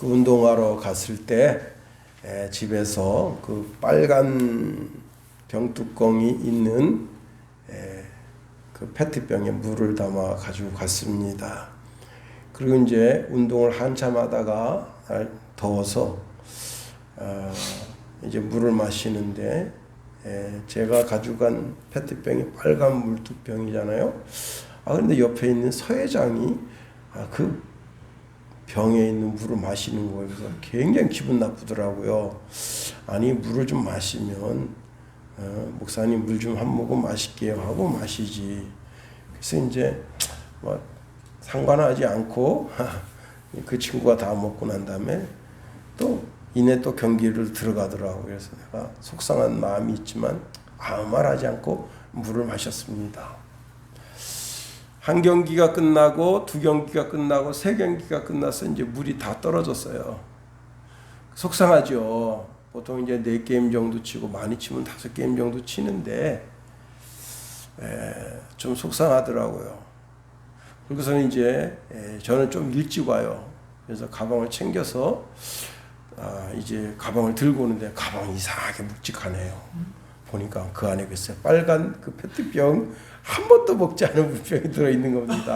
그 운동하러 갔을 때 집에서 그 빨간 병뚜껑이 있는 그 페트병에 물을 담아 가지고 갔습니다. 그리고 이제 운동을 한참 하다가 더워서 이제 물을 마시는데 제가 가지고 간 페트병이 빨간 물두병이잖아요. 근데 옆에 있는 서회장이 그 병에 있는 물을 마시는 거예요. 그래서 굉장히 기분 나쁘더라고요. 아니 물을 좀 마시면 목사님 물 좀 한 모금 마실게요 하고 마시지. 그래서 이제 뭐 상관하지 않고 그 친구가 다 먹고 난 다음에 또 이내 또 경기를 들어가더라고요. 그래서 내가 속상한 마음이 있지만 아무 말 하지 않고 물을 마셨습니다. 한 경기가 끝나고 두 경기가 끝나고 세 경기가 끝나서 이제 물이 다 떨어졌어요. 속상하죠. 보통 이제 4게임 정도 치고 많이 치면 5게임 정도 치는데 좀 속상하더라고요. 그래서는 이제 저는 좀 일찍 와요. 그래서 가방을 챙겨서 이제 가방을 들고 오는데 가방이 이상하게 묵직하네요. 보니까 그 안에 글쎄 빨간 그 페트병 한 번도 먹지 않은 물병이 들어있는 겁니다.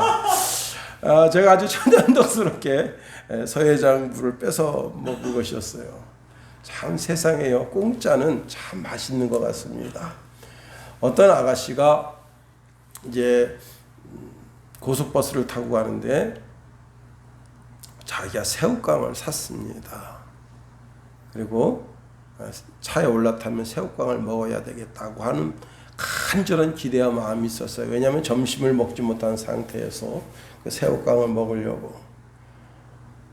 제가 아주 천연덕스럽게 서회장 물을 뺏어 먹은 것이었어요. 참 세상에요. 공짜는 참 맛있는 것 같습니다. 어떤 아가씨가 이제 고속버스를 타고 가는데 자기가 새우깡을 샀습니다. 그리고 차에 올라타면 새우깡을 먹어야 되겠다고 하는 간절한 기대와 마음이 있었어요. 왜냐하면 점심을 먹지 못한 상태에서 그 새우깡을 먹으려고.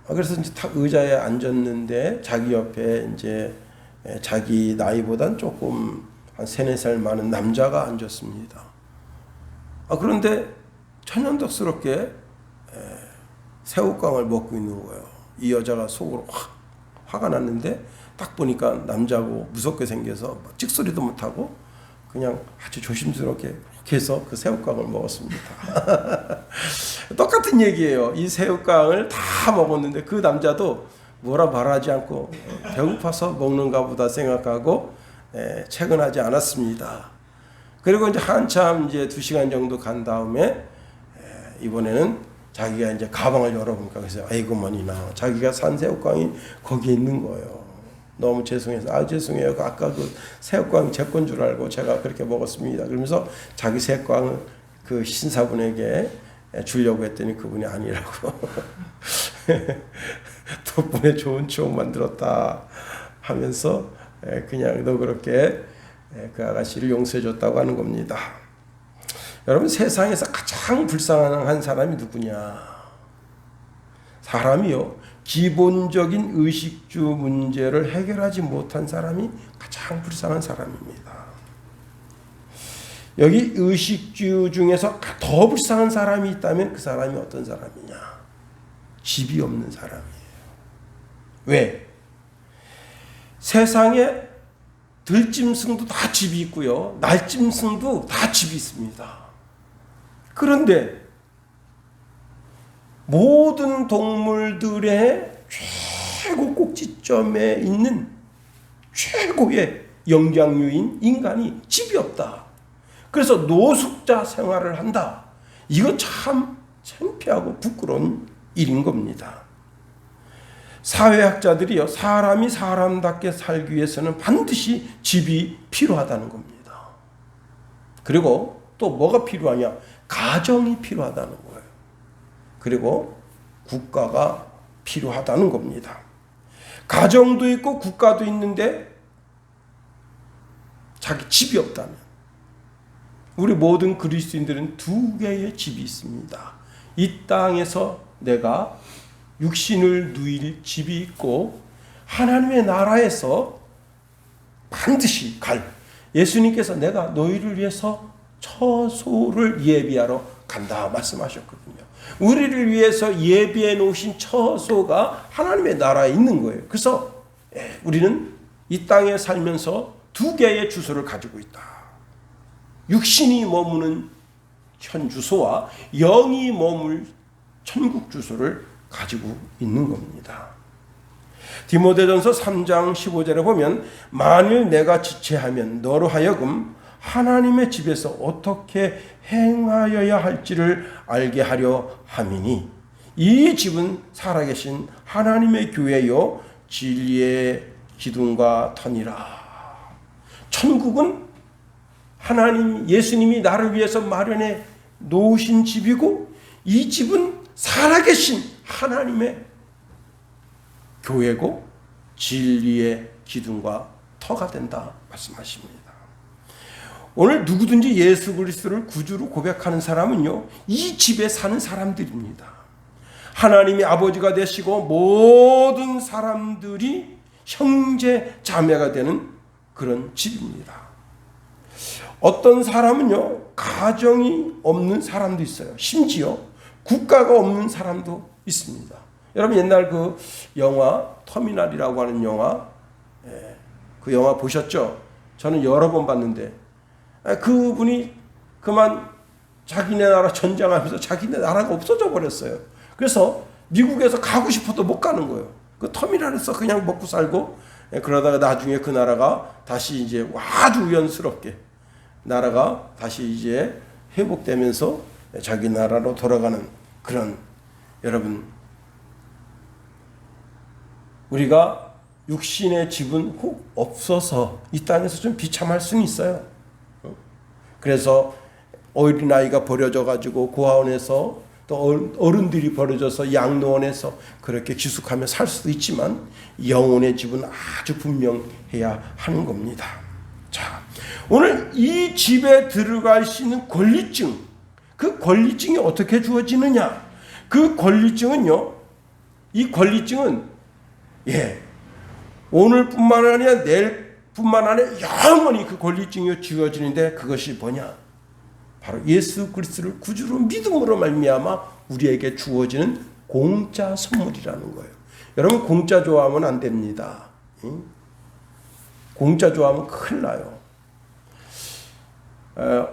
그래서 이제 탁 의자에 앉았는데 자기 옆에 이제 자기 나이보단 조금 한 3-4살 많은 남자가 앉았습니다. 그런데 천연덕스럽게 새우깡을 먹고 있는 거예요. 이 여자가 속으로 화가 났는데 딱 보니까 남자고 무섭게 생겨서 찍소리도 못하고 그냥 아주 조심스럽게 이렇게 해서 그 새우깡을 먹었습니다. 똑같은 얘기예요. 이 새우깡을 다 먹었는데 그 남자도 뭐라 말하지 않고 배고파서 먹는가 보다 생각하고 퇴근하지 않았습니다. 그리고 이제 한참 이제 2시간 정도 간 다음에 이번에는 자기가 이제 가방을 열어보니까 그래서 아이고 머니나 자기가 산 새우깡이 거기에 있는 거예요. 너무 죄송해서 죄송해요. 아까 그 새우깡 제 건 줄 알고 제가 그렇게 먹었습니다. 그러면서 자기 새우깡을 그 신사분에게 주려고 했더니 그분이 아니라고 덕분에 좋은 추억 만들었다 하면서 그냥 너그럽게 그 아가씨를 용서해 줬다고 하는 겁니다. 여러분 세상에서 가장 불쌍한 사람이 누구냐? 사람이요. 기본적인 의식주 문제를 해결하지 못한 사람이 가장 불쌍한 사람입니다. 여기 의식주 중에서 더 불쌍한 사람이 있다면 그 사람이 어떤 사람이냐? 집이 없는 사람이에요. 왜? 세상에 들짐승도 다 집이 있고요. 날짐승도 다 집이 있습니다. 그런데 모든 동물들의 최고 꼭지점에 있는 최고의 영장류인 인간이 집이 없다. 그래서 노숙자 생활을 한다. 이거 참 창피하고 부끄러운 일인 겁니다. 사회학자들이요, 사람이 사람답게 살기 위해서는 반드시 집이 필요하다는 겁니다. 그리고 또 뭐가 필요하냐? 가정이 필요하다는 거예요. 그리고 국가가 필요하다는 겁니다. 가정도 있고 국가도 있는데 자기 집이 없다면, 우리 모든 그리스도인들은 2개의 집이 있습니다. 이 땅에서 내가 육신을 누일 집이 있고 하나님의 나라에서 반드시 갈, 예수님께서 내가 너희를 위해서 처소를 예비하러 간다 말씀하셨거든요. 우리를 위해서 예비해 놓으신 처소가 하나님의 나라에 있는 거예요. 그래서 우리는 이 땅에 살면서 2개의 주소를 가지고 있다. 육신이 머무는 현 주소와 영이 머물 천국 주소를 가지고 있는 겁니다. 디모데전서 3장 15절에 보면 만일 내가 지체하면 너로 하여금 하나님의 집에서 어떻게 행하여야 할지를 알게 하려 함이니 이 집은 살아계신 하나님의 교회요 진리의 기둥과 터니라. 천국은 하나님 예수님이 나를 위해서 마련해 놓으신 집이고 이 집은 살아계신 하나님의 교회고 진리의 기둥과 터가 된다 말씀하십니다. 오늘 누구든지 예수 그리스도를 구주로 고백하는 사람은요 이 집에 사는 사람들입니다. 하나님이 아버지가 되시고 모든 사람들이 형제 자매가 되는 그런 집입니다. 어떤 사람은요 가정이 없는 사람도 있어요. 심지어 국가가 없는 사람도 있습니다. 여러분 옛날 그 영화 터미널이라고 하는 영화, 그 영화 보셨죠? 저는 여러 번 봤는데 그분이 그만 자기네 나라 전쟁하면서 자기네 나라가 없어져 버렸어요. 그래서 미국에서 가고 싶어도 못 가는 거예요. 그 터미널에서 그냥 먹고 살고 그러다가 나중에 그 나라가 다시 이제 아주 우연스럽게 나라가 다시 이제 회복되면서 자기 나라로 돌아가는 그런 여러분 우리가 육신의 집은 혹 없어서 이 땅에서 좀 비참할 수는 있어요. 그래서 어린아이가 버려져 가지고 고아원에서 또 어른들이 버려져서 양로원에서 그렇게 기숙하며 살 수도 있지만 영혼의 집은 아주 분명해야 하는 겁니다. 자, 오늘 이 집에 들어갈 수 있는 권리증, 그 권리증이 어떻게 주어지느냐? 그 권리증은요, 이 권리증은 오늘뿐만 아니라 내일뿐만 아니라 영원히 그 권리증이 주어지는데 그것이 뭐냐? 바로 예수 그리스도를 구주로 믿음으로 말미암아 우리에게 주어지는 공짜 선물이라는 거예요. 여러분 공짜 좋아하면 안 됩니다. 공짜 좋아하면 큰일 나요.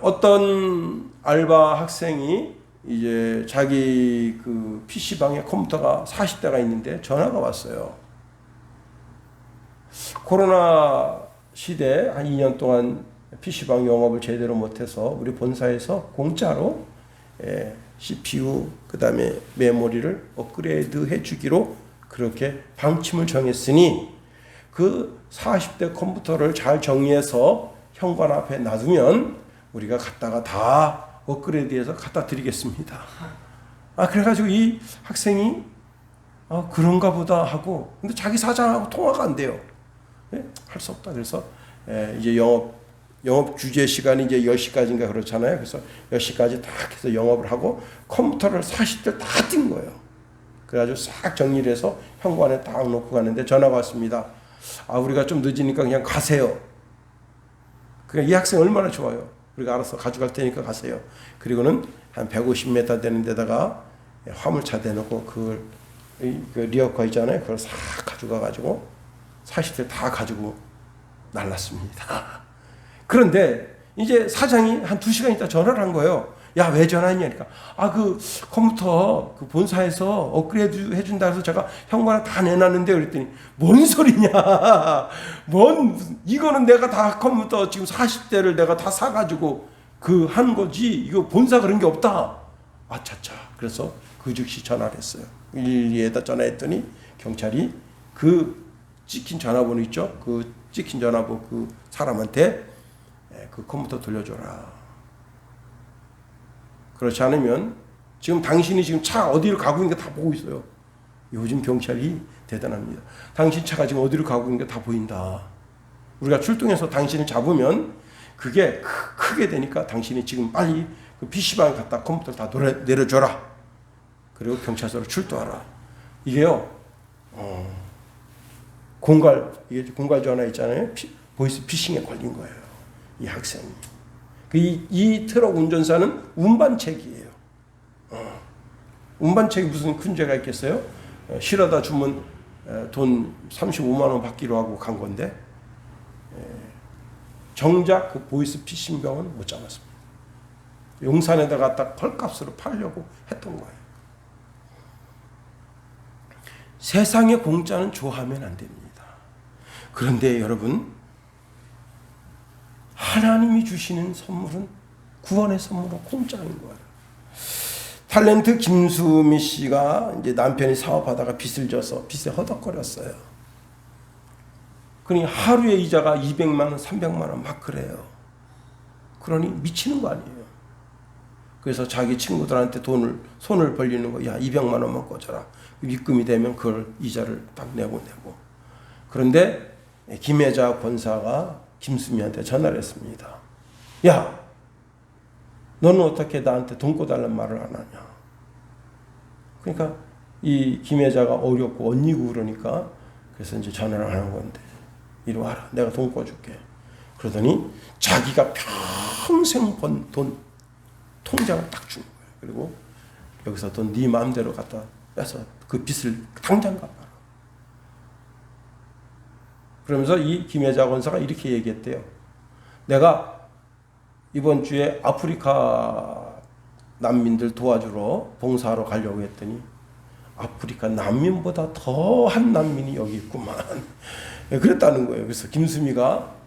어떤 알바 학생이 이제 자기 그 PC방에 컴퓨터가 40대가 있는데 전화가 왔어요. 코로나 시대 한 2년 동안 PC방 영업을 제대로 못해서 우리 본사에서 공짜로 CPU 그 다음에 메모리를 업그레이드 해주기로 그렇게 방침을 정했으니 그 40대 컴퓨터를 잘 정리해서 현관 앞에 놔두면 우리가 갖다가 다 업그레이드해서 갖다 드리겠습니다. 그래가지고 이 학생이 그런가 보다 하고 근데 자기 사장하고 통화가 안 돼요. 할 수 없다. 그래서 이제 영업 규제 시간이 이제 10시까지인가 그렇잖아요. 그래서 10시까지 딱 해서 영업을 하고 컴퓨터를 40대 다 띈 거예요. 그래가지고 싹 정리를 해서 현관에 딱 놓고 가는데 전화가 왔습니다. 우리가 좀 늦으니까 그냥 가세요. 그러니까 이 학생 얼마나 좋아요. 우리가 알아서 가져갈 테니까 가세요. 그리고는 한 150m 되는 데다가 화물차 대놓고 그 리어커 있잖아요. 그걸 싹 가져가 가지고 40대 다 가지고 날랐습니다. 그런데 이제 사장이 한 2시간 있다 전화를 한 거예요. 야, 왜 전화했냐니까. 그 컴퓨터 그 본사에서 업그레이드 해준다 해서 제가 현관에 다 내놨는데 그랬더니 뭔 소리냐. 이거는 내가 다 컴퓨터 지금 40대를 내가 다 사가지고 한 거지. 이거 본사 그런 게 없다. 차차. 그래서 그 즉시 전화를 했어요. 112에다 전화했더니 경찰이 그 찍힌 전화번호 있죠? 그 찍힌 전화번호 그 사람한테 그 컴퓨터 돌려줘라. 그렇지 않으면 지금 당신이 지금 차 어디로 가고 있는 게 다 보고 있어요. 요즘 경찰이 대단합니다. 당신 차가 지금 어디로 가고 있는 게 다 보인다. 우리가 출동해서 당신을 잡으면 그게 크게 되니까 당신이 지금 빨리 그 PC방에 갔다 컴퓨터를 다 내려줘라. 그리고 경찰서로 출동하라. 이게요. 공갈 전화 있잖아요. 보이스 피싱에 걸린 거예요. 이 학생이. 이 트럭 운전사는 운반책이에요. 운반책이 무슨 큰 죄가 있겠어요? 실어다 주면 돈 35만 원 받기로 하고 간 건데 정작 그 보이스 피싱병은 못 잡았습니다. 용산에다 갖다 펄값으로 팔려고 했던 거예요. 세상의 공짜는 좋아하면 안 됩니다. 그런데 여러분, 하나님이 주시는 선물은 구원의 선물은 공짜인 거예요. 탤런트 김수미 씨가 이제 남편이 사업하다가 빚을 져서 빚에 허덕거렸어요. 그러니 하루에 이자가 200만 원, 300만 원 막 그래요. 그러니 미치는 거 아니에요. 그래서 자기 친구들한테 손을 벌리는 거, 야 200만 원만 꽂아라. 입금이 되면 그걸 이자를 딱 내고. 그런데 김혜자 권사가 김수미한테 전화를 했습니다. 야, 너는 어떻게 나한테 돈 꿔달라는 말을 안 하냐. 그러니까 이 김혜자가 어렵고 언니고 그러니까 그래서 이제 전화를 하는 건데, 이리 와라, 내가 돈 꿔줄게. 그러더니 자기가 평생 번 돈 통장을 딱 준 거예요. 그리고 여기서 돈 네 마음대로 갖다 빼서 그 빚을 당장 갚아라. 그러면서 이 김혜자 권사가 이렇게 얘기했대요. 내가 이번 주에 아프리카 난민들 도와주러 봉사하러 가려고 했더니 아프리카 난민보다 더한 난민이 여기 있구만. 그랬다는 거예요. 그래서 김수미가,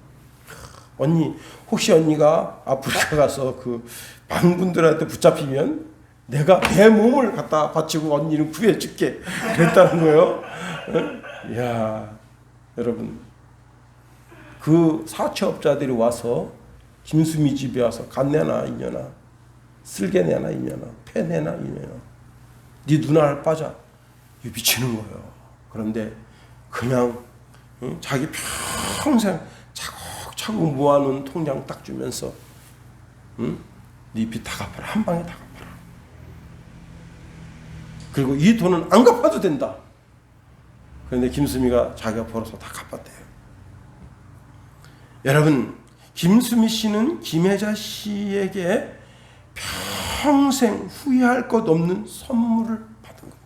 언니 혹시 언니가 아프리카 가서 그 방분들한테 붙잡히면 내가 내 몸을 갖다 바치고 언니를 구해줄게. 그랬다는 거예요. 이야, 여러분, 그 사채업자들이 와서 김수미 집에 와서 갓내나 이년아, 쓸개내나 이년아, 패내나 이년아, 네 눈알 빠져, 이 미치는 거예요. 그런데 그냥 자기 평생 차곡차곡 모아놓은 통장 딱 주면서, 네 빚 다 갚아라, 한 방에 다 갚아라. 그리고 이 돈은 안 갚아도 된다. 그런데 김수미가 자기가 벌어서 다 갚았대요. 여러분, 김수미 씨는 김혜자 씨에게 평생 후회할 것 없는 선물을 받은 겁니다.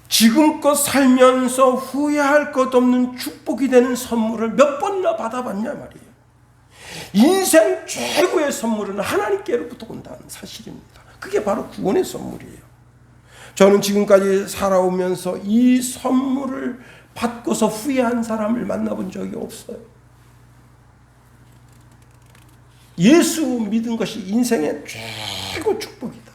지금껏 살면서 후회할 것 없는 축복이 되는 선물을 몇 번이나 받아봤냐 말이에요. 인생 최고의 선물은 하나님께로부터 온다는 사실입니다. 그게 바로 구원의 선물이에요. 저는 지금까지 살아오면서 이 선물을 받고서 후회한 사람을 만나본 적이 없어요. 예수 믿은 것이 인생의 최고 축복이다.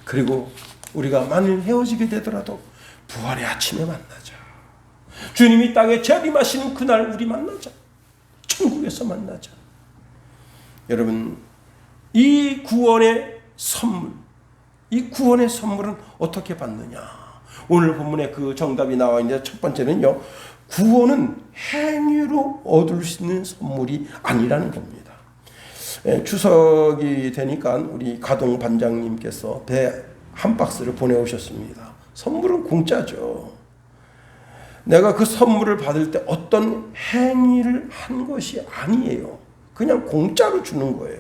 그리고 우리가 만일 헤어지게 되더라도 부활의 아침에 만나자. 주님이 땅에 재림하시는 그날 우리 만나자. 천국에서 만나자. 여러분, 이 구원의 선물, 이 구원의 선물은 어떻게 받느냐? 오늘 본문에 그 정답이 나와 있는데, 첫 번째는요, 구원은 행위로 얻을 수 있는 선물이 아니라는 겁니다. 추석이 되니까 우리 가동 반장님께서 배 한 박스를 보내오셨습니다. 선물은 공짜죠. 내가 그 선물을 받을 때 어떤 행위를 한 것이 아니에요. 그냥 공짜로 주는 거예요.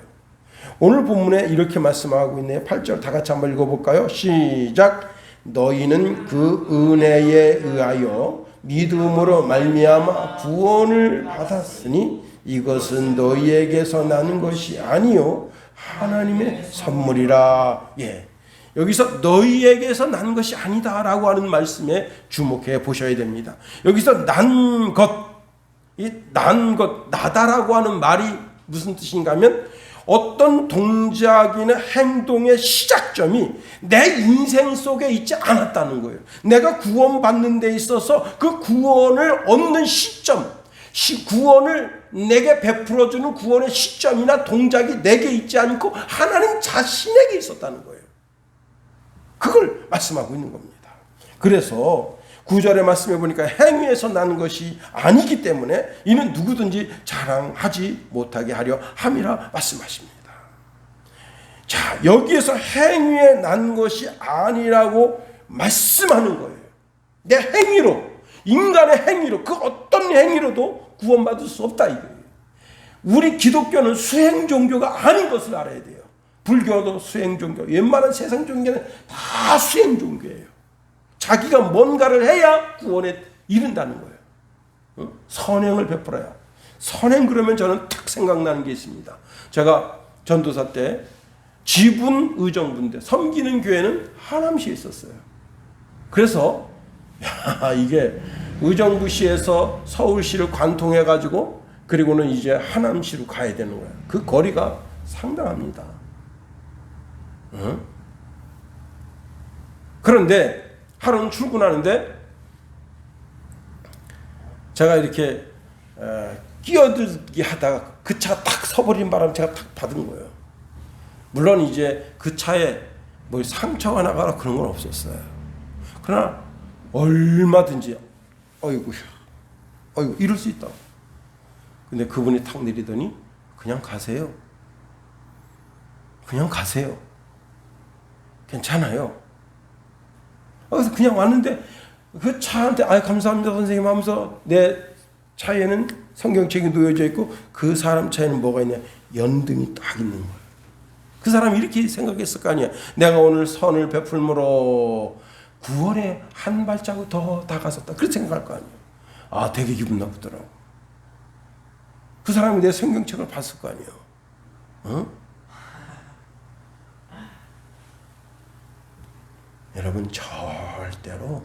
오늘 본문에 이렇게 말씀하고 있네요. 8절 다 같이 한번 읽어볼까요? 시작. 너희는 그 은혜에 의하여 믿음으로 말미암아 구원을 받았으니 이것은 너희에게서 나는 것이 아니요 하나님의 선물이라. 예, 여기서 너희에게서 난 것이 아니다라고 하는 말씀에 주목해 보셔야 됩니다. 여기서 난 것, 나다라고 하는 말이 무슨 뜻인가 하면 어떤 동작이나 행동의 시작점이 내 인생 속에 있지 않았다는 거예요. 내가 구원받는 데 있어서 그 구원을 얻는 시점, 구원을 내게 베풀어주는 구원의 시점이나 동작이 내게 있지 않고 하나님 자신에게 있었다는 거예요. 그걸 말씀하고 있는 겁니다. 그래서 9절의 말씀해 보니까 행위에서 나는 것이 아니기 때문에 이는 누구든지 자랑하지 못하게 하려 함이라 말씀하십니다. 자, 여기에서 행위에 난 것이 아니라고 말씀하는 거예요. 내 행위로, 인간의 행위로, 그 어떤 행위로도 구원받을 수 없다 이거예요. 우리 기독교는 수행 종교가 아닌 것을 알아야 돼요. 불교도 수행 종교, 웬만한 세상 종교는 다 수행 종교예요. 자기가 뭔가를 해야 구원에 이른다는 거예요. 선행을 베풀어야. 선행 그러면 저는 탁 생각나는 게 있습니다. 제가 전도사 때 지분 의정부인데 섬기는 교회는 하남시에 있었어요. 그래서 이게 의정부시에서 서울시를 관통해가지고 그리고는 이제 하남시로 가야 되는 거야. 그 거리가 상당합니다. 그런데 하루는 출근하는데 제가 이렇게 끼어들기 하다가 그 차가 탁 서버린 바람에 제가 탁 받은 거예요. 물론 이제 그 차에 뭐 상처가 나거나 그런 건 없었어요. 그러나 얼마든지 어이구 이럴 수 있다고. 근데 그분이 탁 내리더니 그냥 가세요. 그냥 가세요. 괜찮아요. 그래서 그냥 왔는데 그 차한테 감사합니다 선생님 하면서 내 차에는 성경책이 놓여져 있고 그 사람 차에는 뭐가 있냐, 연등이 딱 있는 거예요. 그 사람이 이렇게 생각했을 거 아니야. 내가 오늘 선을 베풀므로 구원에 한 발자국 더 다가섰다. 그렇게 생각할 거 아니에요. 되게 기분 나쁘더라고. 그 사람이 내 성경책을 봤을 거 아니에요. 여러분, 절대로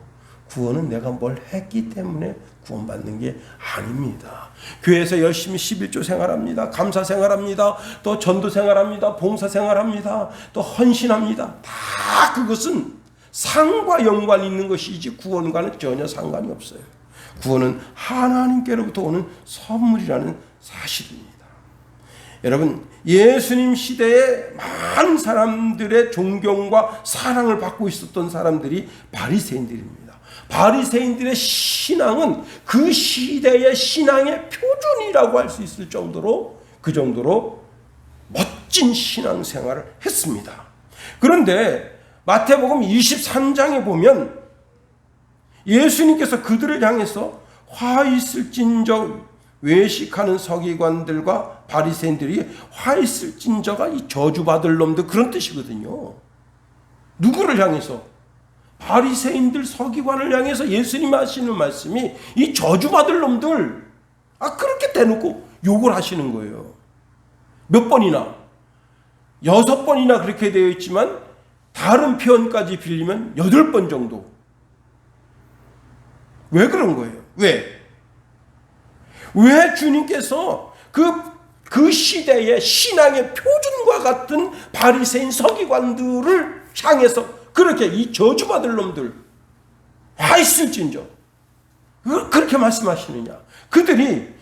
구원은 내가 뭘 했기 때문에 구원받는 게 아닙니다. 교회에서 열심히 11조 생활합니다. 감사 생활합니다. 또 전도 생활합니다. 봉사 생활합니다. 또 헌신합니다. 다 그것은 상과 연관이 있는 것이지 구원과는 전혀 상관이 없어요. 구원은 하나님께로부터 오는 선물이라는 사실입니다. 여러분, 예수님 시대에 많은 사람들의 존경과 사랑을 받고 있었던 사람들이 바리새인들입니다. 바리새인들의 신앙은 그 시대의 신앙의 표준이라고 할 수 있을 정도로, 그 정도로 멋진 신앙생활을 했습니다. 그런데 마태복음 23장에 보면 예수님께서 그들을 향해서 화 있을진저, 외식하는 서기관들과 바리새인들이 화 있을진저가 이 저주받을 놈들, 그런 뜻이거든요. 누구를 향해서? 바리새인들, 서기관을 향해서 예수님이 하시는 말씀이 이 저주받을 놈들, 그렇게 대놓고 욕을 하시는 거예요. 몇 번이나? 6번이나 그렇게 되어 있지만 다른 표현까지 빌리면 8번 정도. 왜 그런 거예요? 왜 주님께서 그 시대의 신앙의 표준과 같은 바리새인 서기관들을 향해서 그렇게 이 저주받을 놈들, 와 있을진저, 그렇게 말씀하시느냐? 그들이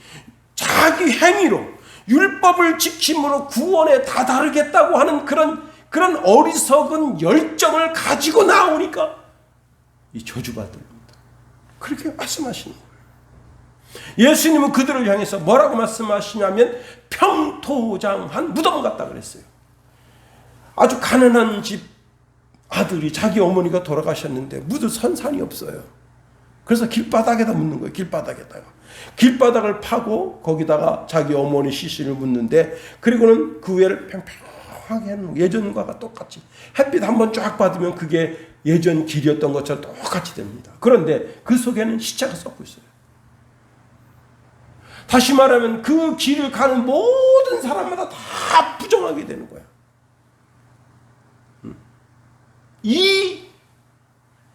자기 행위로 율법을 지킴으로 구원에 다다르겠다고 하는 그런 어리석은 열정을 가지고 나오니까 이 저주받을 놈들, 그렇게 말씀하시는 거예요. 예수님은 그들을 향해서 뭐라고 말씀하시냐면 평토장한 무덤 같다 그랬어요. 아주 가난한 집 아들이, 자기 어머니가 돌아가셨는데 묻을 선산이 없어요. 그래서 길바닥에다 묻는 거예요. 길바닥을 파고 거기다가 자기 어머니 시신을 묻는데, 그리고는 그 위를 평평하게 해놓은, 예전과 똑같이 햇빛 한번 쫙 받으면 그게 예전 길이었던 것처럼 똑같이 됩니다. 그런데 그 속에는 시체가 썩고 있어요. 다시 말하면 그 길을 가는 모든 사람마다 다 부정하게 되는 거야. 이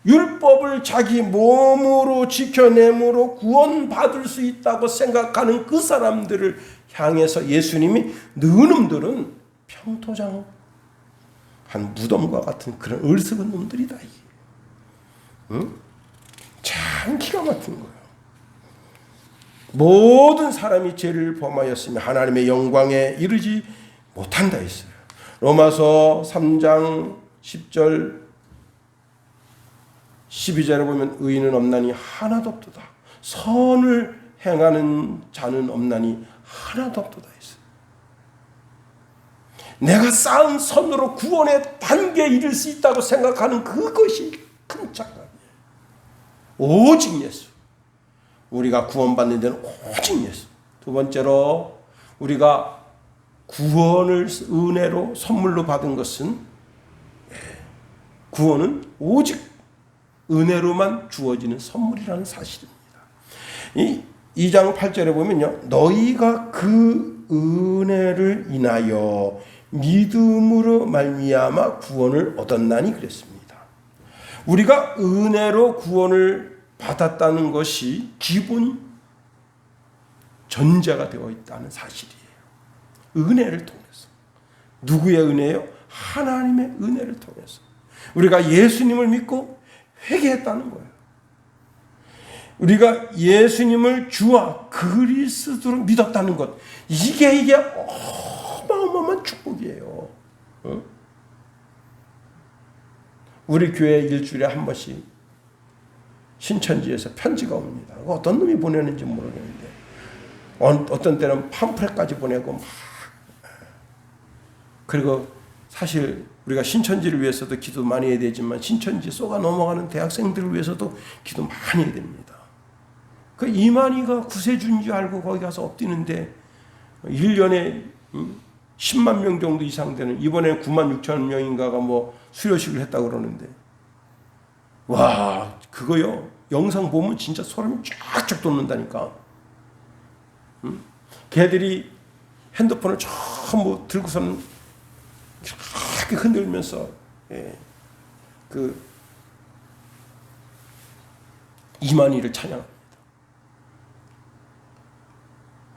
율법을 자기 몸으로 지켜내므로 구원받을 수 있다고 생각하는 그 사람들을 향해서 예수님이 너놈들은 평토장 한 무덤과 같은 그런 어리석은 놈들이다. 참 기가 막힌 거예요. 모든 사람이 죄를 범하였으며 하나님의 영광에 이르지 못한다 했어요. 로마서 3장 10절 12절에 보면 의인은 없나니 하나도 없도다. 선을 행하는 자는 없나니 하나도 없도다 했어요. 내가 쌓은 선으로 구원의 단계에 이를 수 있다고 생각하는 그것이 큰 착각이에요. 오직 예수. 우리가 구원받는 데는 오직 예수. 두 번째로 우리가 구원을 은혜로 선물로 받은 것은, 구원은 오직 은혜로만 주어지는 선물이라는 사실입니다. 이 2장 8절에 보면요, 너희가 그 은혜를 인하여 믿음으로 말미암아 구원을 얻었나니 그랬습니다. 우리가 은혜로 구원을 받았다는 것이 기본 전제가 되어 있다는 사실이에요. 은혜를 통해서. 누구의 은혜요? 하나님의 은혜를 통해서. 우리가 예수님을 믿고 회개했다는 거예요. 우리가 예수님을 주와 그리스도로 믿었다는 것. 이게 어마어마한 축복이에요. 우리 교회에 일주일에 한 번씩 신천지에서 편지가 옵니다. 어떤 놈이 보내는지 모르겠는데 어떤 때는 팜플렛까지 보내고 막. 그리고 사실 우리가 신천지를 위해서도 기도 많이 해야 되지만 신천지 쏘가 넘어가는 대학생들을 위해서도 기도 많이 해야 됩니다. 그 이만희가 구세주인 줄 알고 거기 가서 엎드리는데 1년에 10만 명 정도 이상 되는, 이번에 9만 6천 명인가가 뭐 수료식을 했다고 그러는데, 와, 그거요. 영상 보면 진짜 소름이 쫙쫙 돋는다니까. 걔들이 핸드폰을 전부 들고서는 이렇게 흔들면서, 그 이만희를 찬양합니다.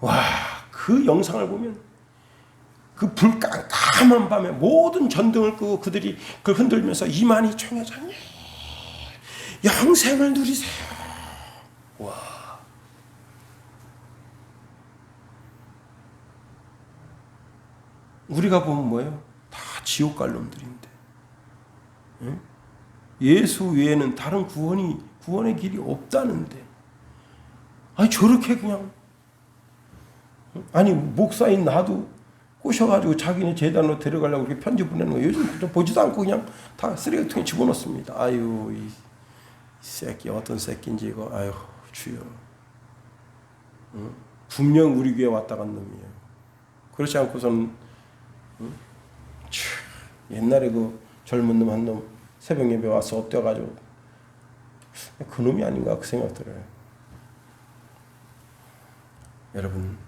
와, 그 영상을 보면 그 불 깜깜한 밤에 모든 전등을 끄고 그들이 그걸 흔들면서 이만희 총회장님 영생을 누리세요. 와, 우리가 보면 뭐예요? 다 지옥 갈 놈들인데, 응? 예수 외에는 다른 구원의 길이 없다는데, 아니 저렇게 그냥, 아니 목사인 나도 꼬셔가지고 자기네 재단으로 데려가려고 이렇게 편지 보내는 거 요즘 보지도 않고 그냥 다 쓰레기통에 집어넣습니다. 아유, 이 새끼 어떤 새끼인지 이거, 아유 주여. 응? 분명 우리 교회 왔다 간 놈이에요. 그렇지 않고서는, 응? 옛날에 그 젊은 놈 한 놈 새벽 예배 와서 엎드려가지고, 그 놈이 아닌가 그 생각 들어요. 여러분,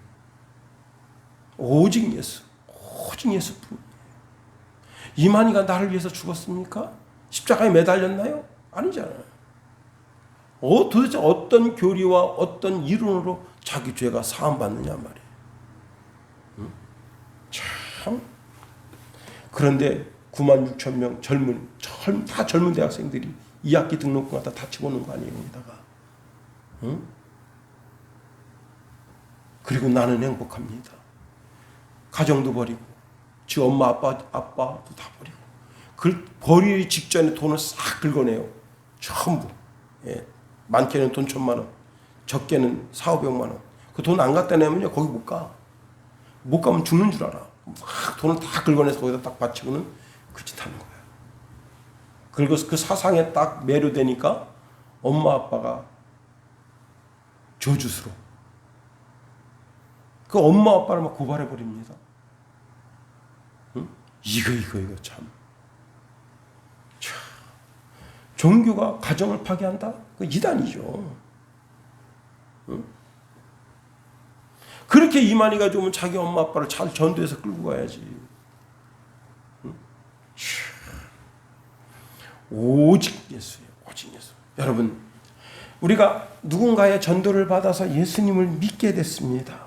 오직 예수뿐. 이만희가 나를 위해서 죽었습니까? 십자가에 매달렸나요? 아니잖아요. 도대체 어떤 교리와 어떤 이론으로 자기 죄가 사함받느냐 말이에요. 응? 참. 그런데 9만 6천 명 다 젊은 대학생들이 2학기 등록금 갖다 다 집어넣은 거 아니에요, 여기다가. 응? 그리고 나는 행복합니다. 가정도 버리고, 지 엄마 아빠도 다 버리고, 그 버리기 직전에 돈을 싹 긁어내요. 전부. 예. 많게는 돈 1,000만 원, 적게는 400~500만 원. 그 돈 안 갖다 내면요 거기 못 가. 못 가면 죽는 줄 알아. 막 돈을 다 긁어내서 거기다 딱 바치고는 그 짓 하는 거예요. 그리고 그 사상에 딱 매료되니까 엄마 아빠가 저주스러워. 그 엄마 아빠를 막 고발해 버립니다. 응? 이거 참. 종교가 가정을 파괴한다? 그 이단이죠. 응? 그렇게 이만희가 좋으면 자기 엄마 아빠를 잘 전도해서 끌고 가야지. 응? 오직 예수예요. 오직 예수. 여러분, 우리가 누군가의 전도를 받아서 예수님을 믿게 됐습니다.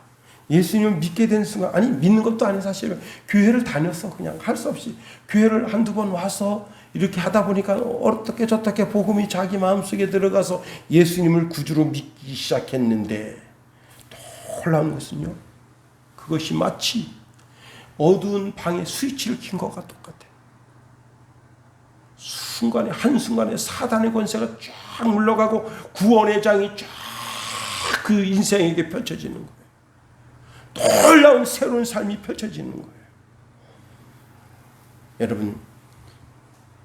예수님을 믿게 된 순간, 아니 믿는 것도 아닌 사실은 교회를 다녔어. 그냥 할 수 없이 교회를 한두 번 와서 이렇게 하다 보니까 어떻게 저렇게 복음이 자기 마음속에 들어가서 예수님을 구주로 믿기 시작했는데, 놀라운 것은요, 그것이 마치 어두운 방에 스위치를 킨 것과 똑같아요. 한순간에 사단의 권세가 쫙 물러가고 구원의 장이 쫙 그 인생에게 펼쳐지는 거예요. 놀라운 새로운 삶이 펼쳐지는 거예요. 여러분,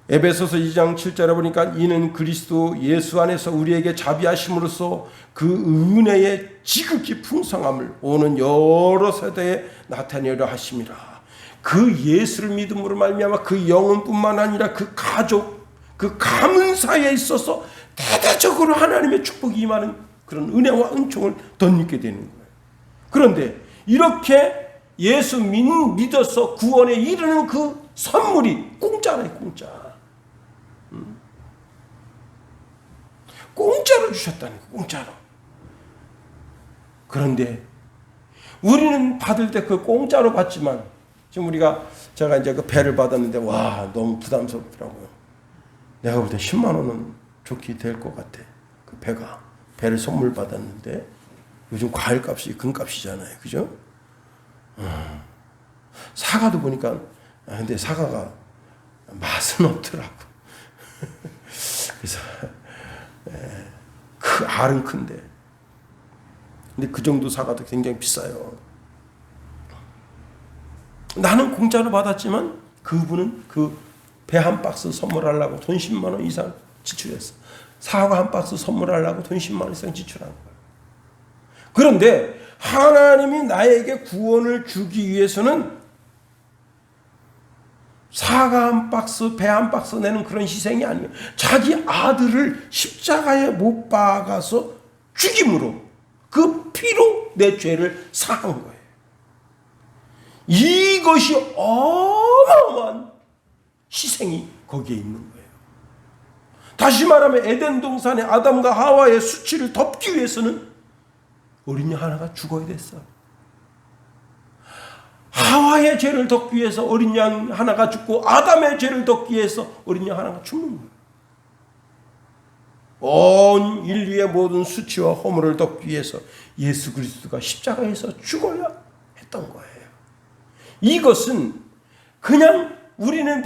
에베소서 2장 7절에 보니까 이는 그리스도 예수 안에서 우리에게 자비하심으로써 그 은혜의 지극히 풍성함을 오는 여러 세대에 나타내려 하심이라. 그 예수를 믿음으로 말미암아 그 영혼뿐만 아니라 그 가족, 그 가문 사이에 있어서 대대적으로 하나님의 축복이 임하는 그런 은혜와 은총을 덧입게 되는 거예요. 그런데 이렇게 예수 믿어서 구원에 이르는 그 선물이 공짜네, 공짜. 공짜로 주셨다는 거예요. 공짜로. 그런데 우리는 받을 때 그 공짜로 받지만 지금 제가 이제 그 배를 받았는데 와 너무 부담스럽더라고요. 내가 볼 때 10만 원은 좋게 될 것 같아. 그 배를 선물 받았는데 요즘 과일값이 금값이잖아요, 그죠? 사과도 보니까 근데 사과가 맛은 없더라고. 그래서 알은 큰데 근데 그 정도 사과도 굉장히 비싸요. 나는 공짜로 받았지만 그분은 그 배 한 박스 선물하려고 돈 10만 원 이상 지출했어. 사과 한 박스 선물하려고 돈 10만 원 이상 지출한 거예요. 그런데 하나님이 나에게 구원을 주기 위해서는 사과 한 박스, 배 한 박스 내는 그런 희생이 아니에요. 자기 아들을 십자가에 못 박아서 죽임으로 그 피로 내 죄를 사한 거예요. 이것이 어마어마한 희생이 거기에 있는 거예요. 다시 말하면 에덴 동산에 아담과 하와의 수치를 덮기 위해서는 어린 양 하나가 죽어야 됐어. 하와의 죄를 덮기 위해서 어린 양 하나가 죽고 아담의 죄를 덮기 위해서 어린 양 하나가 죽는 거예요. 온 인류의 모든 수치와 허물을 덮기 위해서 예수 그리스도가 십자가에서 죽어야 했던 거예요. 이것은 그냥 우리는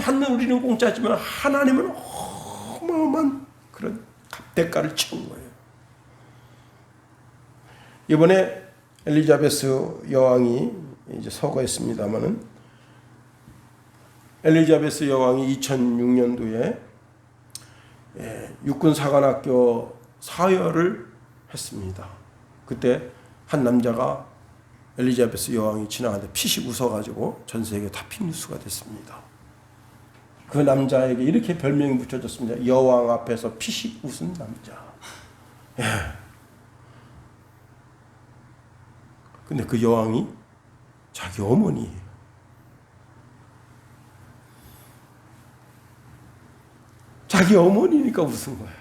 공짜지만 하나님은 어마어마한 그런 대가를 치른 거예요. 이번에 엘리자베스 여왕이 이제 서거했습니다마는 엘리자베스 여왕이 2006년도에 육군사관학교 사열을 했습니다. 그때 한 남자가 엘리자베스 여왕이 지나가는데 피식 웃어가지고 전 세계 다 픽뉴스가 됐습니다. 그 남자에게 이렇게 별명이 붙여졌습니다. 여왕 앞에서 피식 웃은 남자. 근데 그 여왕이 자기 어머니예요. 자기 어머니니까 웃은 거야.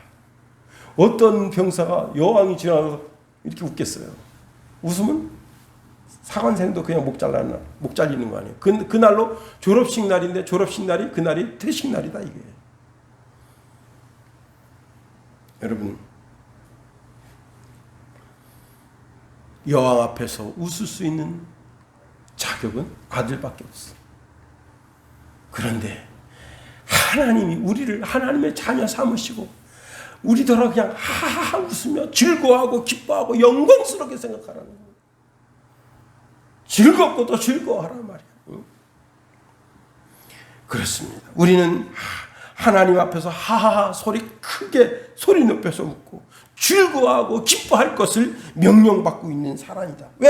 어떤 병사가 여왕이 지나가서 이렇게 웃겠어요. 웃으면 사관생도 그냥 목 잘리는 거 아니에요. 그날로 졸업식 날인데 졸업식 날이 그날이 퇴식 날이다 이게. 여러분 여왕 앞에서 웃을 수 있는 자격은 아들밖에 없어. 그런데 하나님이 우리를 하나님의 자녀 삼으시고 우리더러 그냥 하하하 웃으며 즐거워하고 기뻐하고 영광스럽게 생각하라는 거예요. 즐겁고 또 즐거워하란 말이에요. 그렇습니다. 우리는 하나님 앞에서 하하하 소리 높여서 웃고 즐거워하고 기뻐할 것을 명령받고 있는 사람이다. 왜?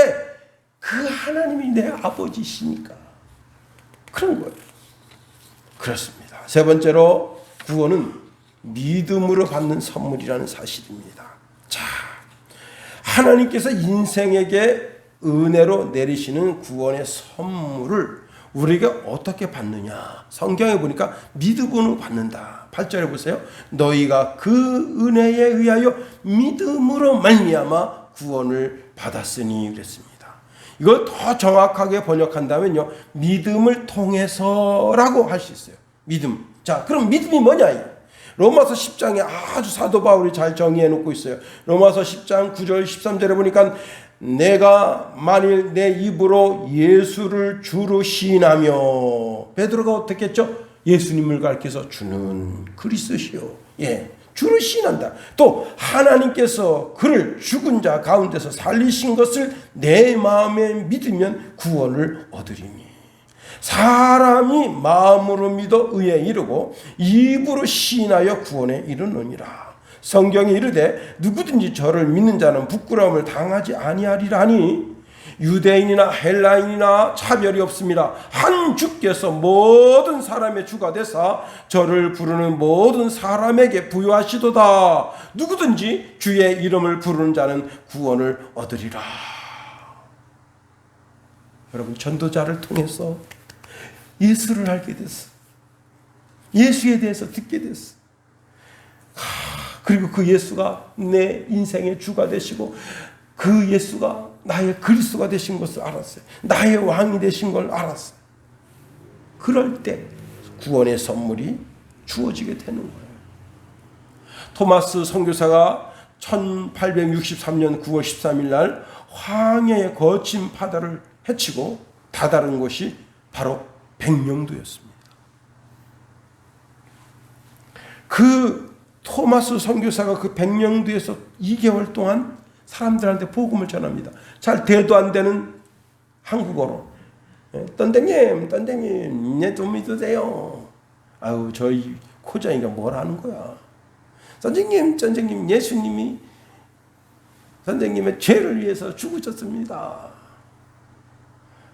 그 하나님이 내 아버지시니까 그런 거예요. 그렇습니다. 세 번째로 구원은 믿음으로 받는 선물이라는 사실입니다. 자, 하나님께서 인생에게 은혜로 내리시는 구원의 선물을 우리가 어떻게 받느냐? 성경에 보니까 믿음으로 받는다. 8절에 보세요. 너희가 그 은혜에 의하여 믿음으로 말미암아 구원을 받았으니 그랬습니다. 이걸 더 정확하게 번역한다면요, 믿음을 통해서라고 할 수 있어요. 믿음. 자, 그럼 믿음이 뭐냐? 로마서 10장에 아주 사도 바울이 잘 정의해 놓고 있어요. 로마서 10장 9절 13절에 보니까 내가 만일 내 입으로 예수를 주로 시인하며, 베드로가 어떻게 했죠? 예수님을 가리켜서 주는 그리스도시요. 예, 주를 시인한다. 또 하나님께서 그를 죽은 자 가운데서 살리신 것을 내 마음에 믿으면 구원을 얻으리니. 사람이 마음으로 믿어 의에 이르고 입으로 시인하여 구원에 이르느니라. 성경이 이르되 누구든지 저를 믿는 자는 부끄러움을 당하지 아니하리라니. 유대인이나 헬라인이나 차별이 없습니다. 한 주께서 모든 사람의 주가 되사 저를 부르는 모든 사람에게 부여하시도다. 누구든지 주의 이름을 부르는 자는 구원을 얻으리라. 여러분, 전도자를 통해서 예수를 알게 됐어. 예수에 대해서 듣게 됐어. 그리고 그 예수가 내 인생의 주가 되시고 그 예수가 나의 그리스도가 되신 것을 알았어요. 나의 왕이 되신 걸 알았어요. 그럴 때 구원의 선물이 주어지게 되는 거예요. 토마스 선교사가 1863년 9월 13일 날 황해의 거친 바다를 헤치고 다다른 곳이 바로 백령도였습니다. 그 토마스 선교사가 그 백령도에서 2개월 동안 사람들한테 복음을 전합니다. 잘 대도 안 되는 한국어로. 떤댕님, 내 좀 믿으세요. 아유, 저희 코장이가 뭘 하는 거야. 선생님, 예수님이 선생님의 죄를 위해서 죽으셨습니다.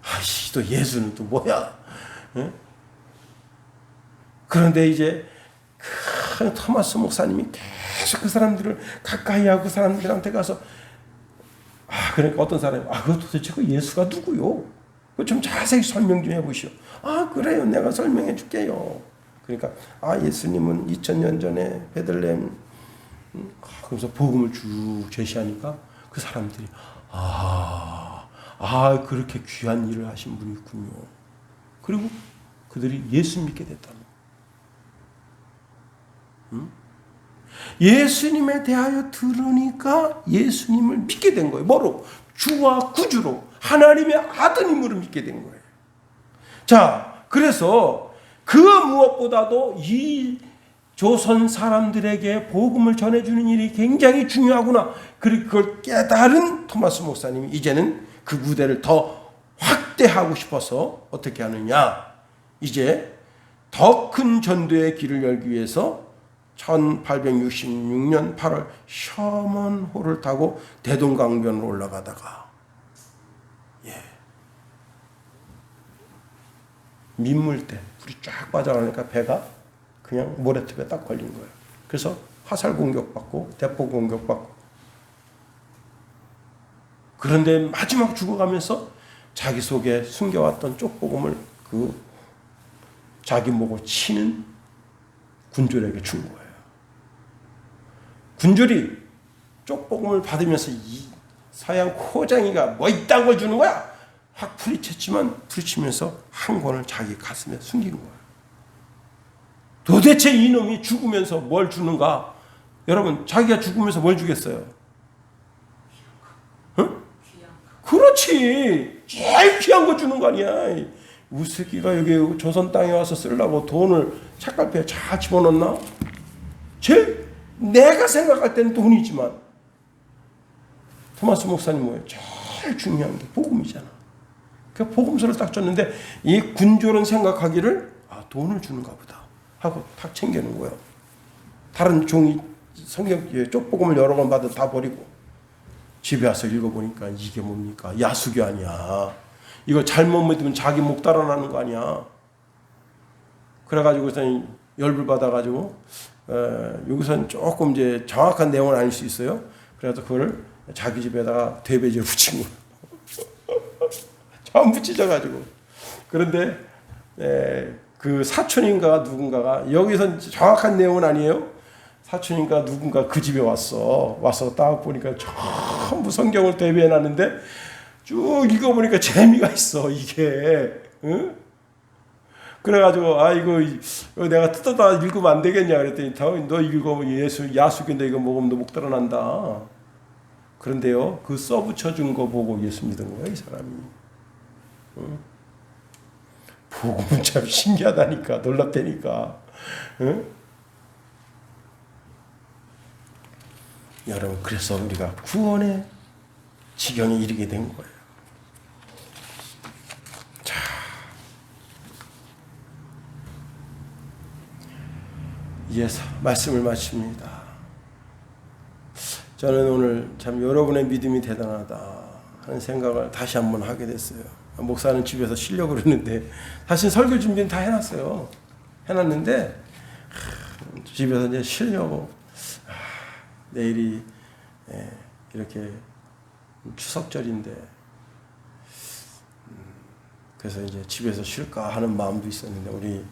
아이씨, 또 예수는 또 뭐야? 그런데 이제 그 토마스 목사님이 계속 그 사람들을 가까이 하고 그 사람들한테 가서 그러니까 어떤 사람이 그 도대체 그 예수가 누구요? 좀 자세히 설명 좀 해보시오. 그래요. 내가 설명해 줄게요. 그러니까 예수님은 2000년 전에 베들레헴 그래서 복음을 쭉 제시하니까 그 사람들이 그렇게 귀한 일을 하신 분이 있군요. 그리고 그들이 예수 믿게 됐다는 예수님에 대하여 들으니까 예수님을 믿게 된 거예요. 뭐로? 주와 구주로 하나님의 아드님으로 믿게 된 거예요. 자, 그래서 그 무엇보다도 이 조선 사람들에게 복음을 전해주는 일이 굉장히 중요하구나. 그리고 그걸 깨달은 토마스 목사님이 이제는 그 무대를 더 확대하고 싶어서 어떻게 하느냐. 이제 더 큰 전도의 길을 열기 위해서 1866년 8월 셔먼호를 타고 대동강변으로 올라가다가 민물때 불이 쫙 빠져나가니까 배가 그냥 모래톱에 딱 걸린 거예요. 그래서 화살 공격받고 대포 공격받고 그런데 마지막 죽어가면서 자기 속에 숨겨왔던 쪽복음을 그 자기 목을 치는 군졸에게 준 거예요. 군졸이 쪽복음을 받으면서 이 서양 코장이가 뭐 이딴 걸 주는 거야? 확 부딪히면서 한 권을 자기 가슴에 숨긴 거예요. 도대체 이놈이 죽으면서 뭘 주는가? 여러분, 자기가 죽으면서 뭘 주겠어요? 응? 그렇지. 제일 귀한 거 주는 거 아니야. 우스기가 여기 조선 땅에 와서 쓰려고 돈을 책갈피에 잘 집어넣나? 제일 내가 생각할 때는 돈이지만 토마스 목사님 뭐예요? 제일 중요한 게 복음이잖아. 그 복음서를 딱 줬는데 이 군졸은 생각하기를 돈을 주는가 보다 하고 탁 챙겨놓은 거예요. 다른 종이 성경 쪽복음을 여러 권 받아 다 버리고 집에 와서 읽어보니까 이게 뭡니까? 야수교 아니야. 이거 잘못 믿으면 자기 목 달아나는 거 아니야. 그래가지고 열불 받아가지고 여기서는 조금 이제 정확한 내용을 알 수 있어요. 그래서 그걸 자기 집에다가 되배지를 붙인 거예요. 전부 찢어가지고. 그런데 그 사촌인가 누군가가 여기서 정확한 내용은 아니에요. 사촌인가 누군가 그 집에 와서 딱 보니까 전부 성경을 대비해놨는데 쭉 읽어보니까 재미가 있어 이게. 응? 그래가지고 이거 내가 뜯어다 읽으면 안 되겠냐 그랬더니 너 읽어 야수교인데 이거 먹으면 너 목 달아난다. 그런데요 그 써붙여준 거 보고 예수 믿은 거야 이 사람이. 응? 복음은 참 신기하다니까 놀랍다니까. 응? 여러분 그래서 우리가 구원의 지경에 이르게 된 거예요. 자, 이어서 말씀을 마칩니다. 저는 오늘 참 여러분의 믿음이 대단하다 하는 생각을 다시 한번 하게 됐어요. 목사는 집에서 쉬려고 그러는데 사실 설교 준비는 다 해놨어요. 해놨는데 집에서 이제 쉬려고 내일이 이렇게 추석절인데 그래서 이제 집에서 쉴까 하는 마음도 있었는데 우리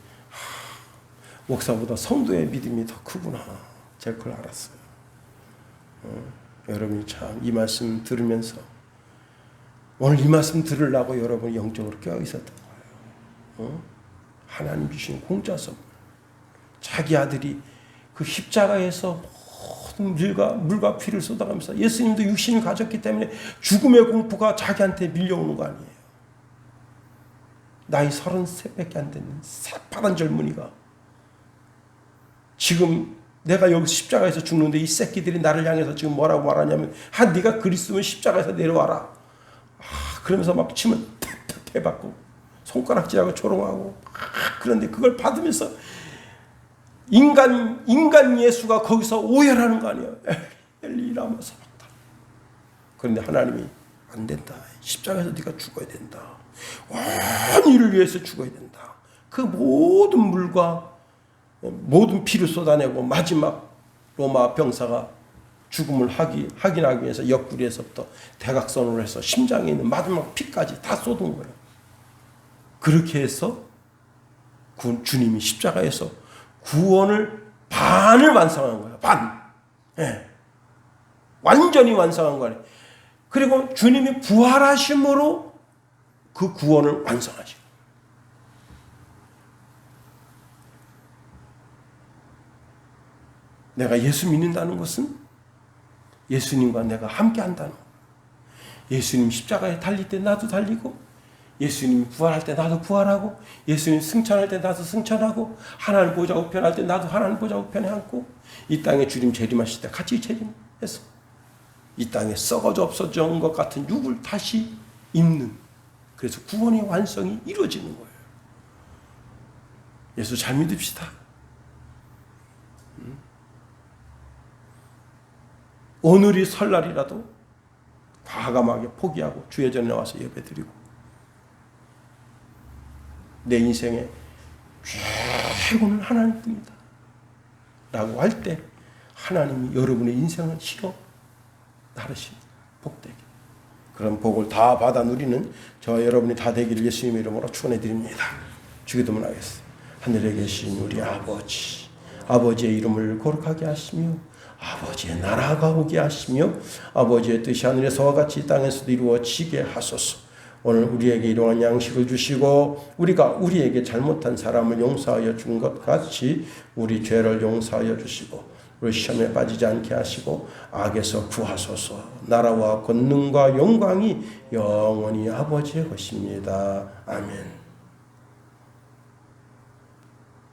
목사보다 성도의 믿음이 더 크구나 제가 그걸 알았어요. 여러분이 참 이 말씀 들으면서 오늘 이 말씀 들으려고 여러분이 영적으로 깨어 있었던 거예요. 하나님 주신 공짜 선물. 자기 아들이 그 십자가에서 모든 물과 피를 쏟아가면서 예수님도 육신을 가졌기 때문에 죽음의 공포가 자기한테 밀려오는 거 아니에요. 나이 33밖에 안 되는 새파란 젊은이가 지금 내가 여기 십자가에서 죽는데 이 새끼들이 나를 향해서 지금 뭐라고 말하냐면 네가 그리스도면 십자가에서 내려와라. 그러면서 막 치면 탭탭 해받고 손가락질하고 조롱하고 그런데 그걸 받으면서 인간 예수가 거기서 오열하는 거 아니에요. 엘리라마 사박다. 그런데 하나님이 안 된다. 십자가에서 네가 죽어야 된다. 온 이를 위해서 죽어야 된다. 그 모든 물과 모든 피를 쏟아내고 마지막 로마 병사가 죽음을 확인하기 위해서 옆구리에서부터 대각선으로 해서 심장에 있는 마지막 피까지 다 쏟은 거예요. 그렇게 해서 주님이 십자가에서 구원을 반을 완성한 거예요. 반. 예. 완전히 완성한 거예요. 그리고 주님이 부활하심으로 그 구원을 완성하시고. 내가 예수 믿는다는 것은 예수님과 내가 함께 한다는 거예요. 예수님 십자가에 달릴 때 나도 달리고, 예수님 부활할 때 나도 부활하고, 예수님 승천할 때 나도 승천하고, 하나님 보좌 우편할 때 나도 하나님 보좌 우편에 앉고, 이 땅에 주님 재림하실 때 같이 재림해서 이 땅에 썩어져 없어진 것 같은 육을 다시 입는, 그래서 구원의 완성이 이루어지는 거예요. 예수 잘 믿읍시다. 오늘이 설날이라도 과감하게 포기하고 주의 전에 나와서 예배드리고, 내 인생의 최고는 하나님뿐이다 라고 할 때 하나님이 여러분의 인생을 실어 나르십니다. 복되게. 그런 복을 다 받아 누리는 저와 여러분이 다 되기를 예수님의 이름으로 축원해 드립니다. 주기도문 하겠습니다. 하늘에 계신 우리 아버지, 아버지의 이름을 거룩하게 하시며 아버지의 나라가 오게 하시며 아버지의 뜻이 하늘에서와 같이 이 땅에서도 이루어지게 하소서. 오늘 우리에게 일용할 양식을 주시고 우리가 우리에게 잘못한 사람을 용서하여 준 것 같이 우리 죄를 용서하여 주시고 우리 시험에 빠지지 않게 하시고 악에서 구하소서. 나라와 권능과 영광이 영원히 아버지의 것입니다. 아멘.